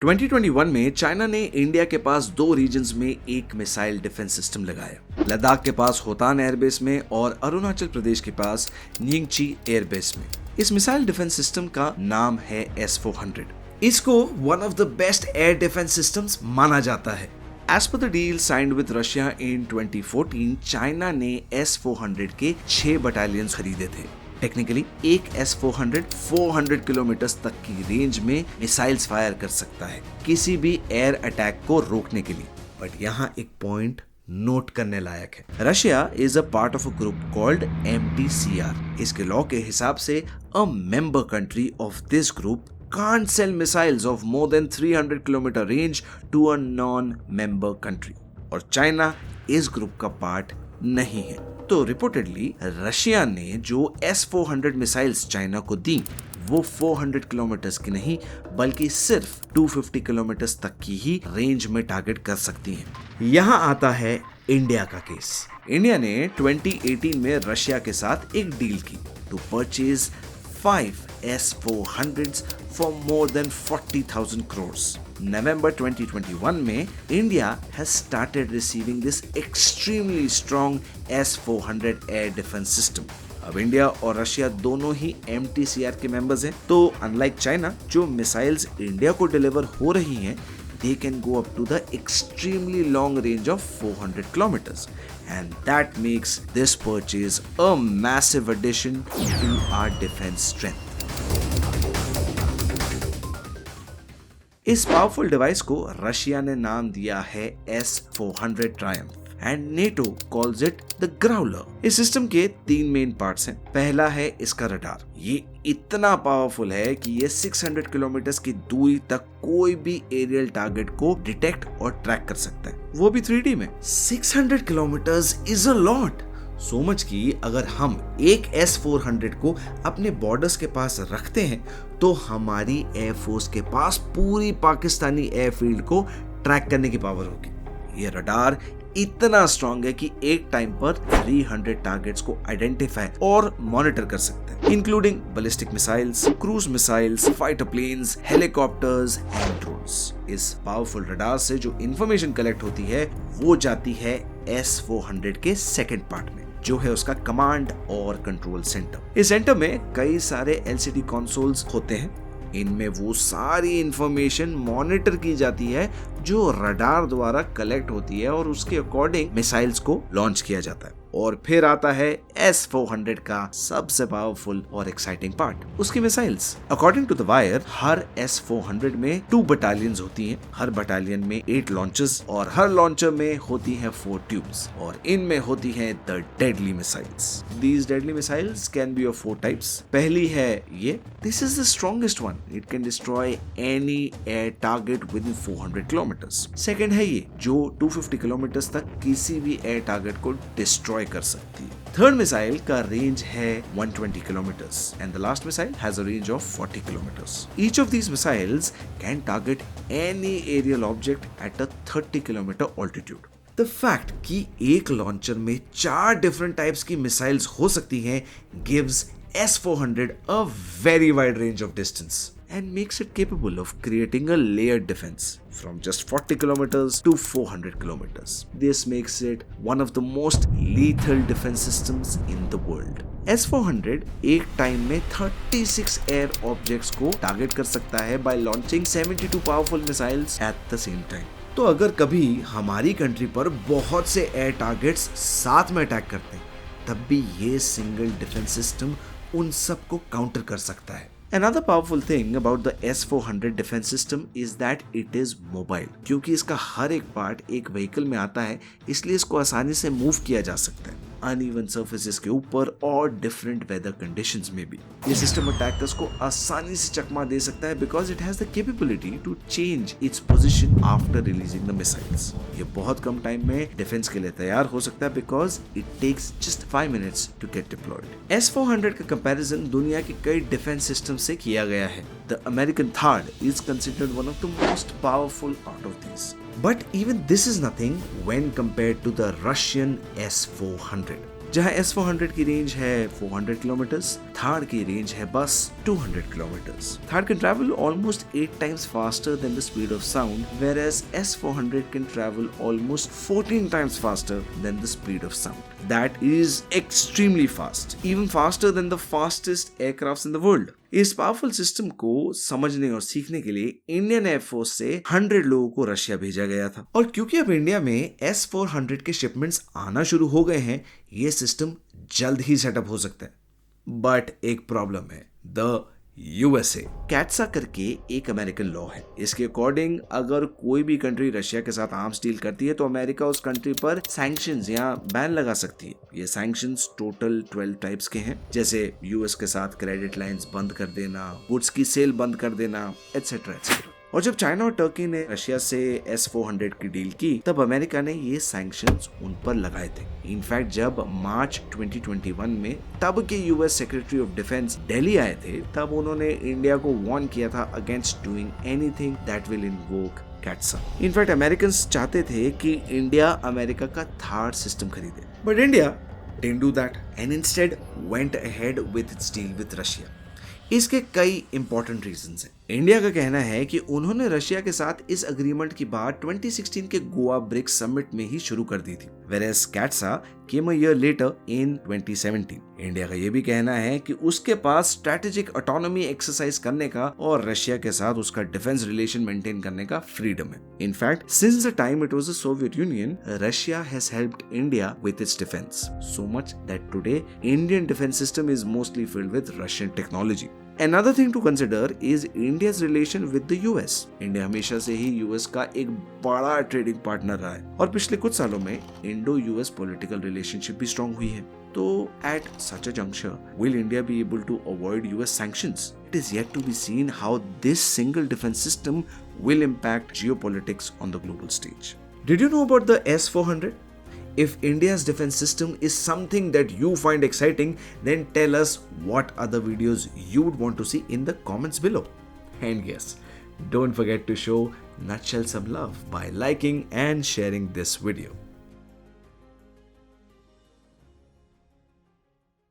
2021 में चाइना ने इंडिया के पास दो रीजन्स में एक मिसाइल डिफेंस सिस्टम लगाया। लद्दाख के पास होतान एयरबेस में और अरुणाचल प्रदेश के पास निंगची एयरबेस में। इस मिसाइल डिफेंस सिस्टम का नाम है S-400। इसको one of the best air defence systems माना जाता है। As per the deal signed with Russia in 2014, China ने S-400 के 6 बटालियंस खरीदे थे। टेक्निकली एक S-400 400 किलोमीटर तक की रेंज में मिसाइल्स फायर कर सकता है किसी भी एयर अटैक को रोकने के लिए। बट यहाँ एक पॉइंट नोट करने लायक है। Russia is a part of a group called MTCR। इसके लॉ के हिसाब से a member country of this group can't sell missiles of more than 300 kilometer range to a non-member country। और China इस group का part नहीं है। तो रिपोर्टेडली रशिया ने जो S-400 मिसाइल्स चाइना को दी वो 400 किलोमीटर की नहीं बल्कि सिर्फ 250 किलोमीटर तक की ही रेंज में टारगेट कर सकती हैं। यहाँ आता है इंडिया का केस। इंडिया ने 2018 में रशिया के साथ एक डील की to purchase 5 S-400s for more than 40,000 crores। November 2021 में India has started receiving this extremely strong S-400 air defense system। अब इंडिया और रशिया दोनों ही MTCR के मेंबर्स हैं, तो अनलाइक चाइना जो मिसाइल्स इंडिया को डिलीवर हो रही हैं, they can go up to the extremely long range of 400 kilometers, and that makes this purchase a massive addition to our defense strength। इस पावरफुल डिवाइस को Russia ने नाम दिया है S-400 Triumph and NATO calls it the Growler. इस system के 3 main parts हैं। पहला है इसका रडार। ये इतना पावरफुल है कि ये 600 किलोमीटर की दूरी तक कोई भी एरियल टारगेट को डिटेक्ट और ट्रैक कर सकता है, वो भी 3D में। 600 kilometre is a lot, so much कि अगर हम एक S-400 को अपने बॉर्डर्स के पास रखते हैं तो हमारी एयरफोर्स के पास पूरी पाकिस्तानी एयरफील्ड को ट्रैक करने की पावर होगी। ये रडार इतना स्ट्रॉन्ग है कि एक टाइम पर 300 टारगेट्स को आइडेंटिफाई और मॉनिटर कर सकते हैं, including ballistic missiles, cruise missiles, fighter planes, helicopters and drones. इस पावरफुल रडार से जो इंफॉर्मेशन कलेक्ट होती है वो जाती है S-400 के सेकंड पार्ट में, जो है उसका कमांड और कंट्रोल सेंटर। इस सेंटर में कई सारे LCD कंसोल्स होते हैं। इनमें वो सारी इंफॉर्मेशन मॉनिटर की जाती है जो रडार द्वारा कलेक्ट होती है और उसके अकॉर्डिंग मिसाइल्स को लॉन्च किया जाता है। और फिर आता है S-400 का सबसे पावरफुल और एक्साइटिंग पार्ट, उसकी missiles. According to the wire, हर S-400 में 2 बटालियंस होती हैं। हर बटालियन में 8 लॉन्चर्स और हर लॉन्चर में होती हैं 4 ट्यूब्स और इनमें होती हैं the deadly missiles. These deadly missiles can be of 4 types। पहली है ये, this is the strongest one। It can destroy any air target within 400 kilometers। Second है ये, जो 250 किलोमीटर तक किसी भी एयर टारगेट को डिस्ट्रॉय कर सकती है। थर्ड मिसाइल का रेंज है 120 kilometers and the last missile has a range of 40 kilometers। Each of these missiles can target any aerial object at a 30 kilometer altitude। The fact कि एक launcher में 4 different types की missiles हो सकती हैं gives S-400 a very wide range of distance and makes it capable of creating a layered defense from just 40 kilometers to 400 kilometers। This makes it one of the most lethal defense systems in the world। S-400 एक time में 36 air objects को target कर सकता है by launching 72 powerful missiles at the same time। तो अगर कभी हमारी कंट्री पर बहुत से एयर टारगेट्स साथ में अटैक करते हैं, तब भी ये सिंगल डिफेंस सिस्टम उन सब को काउंटर कर सकता है। Another powerful thing about the S-400 defense system is that it is mobile। क्योंकि इसका हर एक पार्ट एक व्हीकल में आता है, इसलिए इसको आसानी से मूव किया जा सकता है अनइवन सर्फेसेस के ऊपर और डिफरेंट वेदर कंडीशंस में भी। ये सिस्टम अटैकर्स को आसानी से चकमा दे सकता है because it has the capability to change its position after releasing the missiles. ये बहुत कम टाइम में डिफेंस के लिए तैयार हो सकता है because it takes just 5 minutes to get deployed. S-400 का कंपैरिजन दुनिया के कई डिफेंस सिस्टम से किया गया है। The American THAAD is considered one of the most powerful out of these। But even this is nothing when compared to the Russian S-400। जहां S-400 की रेंज है 400 किलोमीटर्स, थार की रेंज है बस 200 kilometres. Thar can travel almost 8 times faster than the speed of sound, whereas S-400 can travel almost 14 times faster than the speed of sound. That is extremely fast, even faster than the fastest aircrafts in the world. इस powerful system को समझने और सीखने के लिए Indian air force से 100 लोगों को रशिया भेजा गया था। और क्योंकि अब इंडिया में S-400 के शिपमेंट्स आना शुरू हो गए हैं, ये सिस्टम जल्द ही सेटअप हो सकता है। बट एक प्रॉब्लम है, द USA कैट्सा करके एक अमेरिकन लॉ है। इसके अकॉर्डिंग अगर कोई भी कंट्री रशिया के साथ आर्म्स डील करती है तो अमेरिका उस कंट्री पर सैंक्शंस या बैन लगा सकती है। ये सैंक्शंस टोटल 12 टाइप्स के हैं, जैसे यूएस के साथ क्रेडिट लाइंस बंद कर देना, गुड्स की सेल बंद कर देना, एटसेट्रा एटसेट्रा। और जब चाइना और टर्की ने रशिया से S-400 की डील की, तब अमेरिका ने ये सैंक्शंस उन पर लगाए थे। इनफैक्ट जब मार्च 2021 में तब के US secretary of defence Delhi आए थे, तब उन्होंने इंडिया को वार्न किया था against doing anything that will invoke CAATSA. In fact Americans चाहते थे कि इंडिया अमेरिका का थार सिस्टम खरीदे, but India didn't do that and instead went ahead with its deal with Russia. इसके कई इंपॉर्टेंट रीजंस हैं। इंडिया का कहना है कि उन्होंने रशिया के साथ इस एग्रीमेंट की बात 2016 के गोवा ब्रिक्स समिट में ही शुरू कर दी थी, whereas कैट्सा came a year later in 2017। India का ये भी कहना है कि उसके पास स्ट्रेटेजिक ऑटोनॉमी एक्सरसाइज करने का और रशिया के साथ उसका डिफेंस रिलेशन मेंटेन करने का फ्रीडम है। In fact since the time it was the Soviet union, Russia has helped India with its defence so much that today Indian defence system is mostly filled with Russian technology. Another thing to consider is India's relation with the US. India हमेशा से ही US का एक बड़ा trading partner रहा है और पिछले कुछ सालों में इंडो यूएस पॉलिटिकल रिलेशनशिप भी स्ट्रॉन्ग हुई है। तो at such a juncture, will India be able to avoid US sanctions? It is yet to be seen how this single defense system will impact geopolitics on the global stage. Did you know about the S-400? If India's defense system is something that you find exciting, then tell us what other videos you would want to see in the comments below. And yes, don't forget to show Nutshell some love by liking and sharing this video.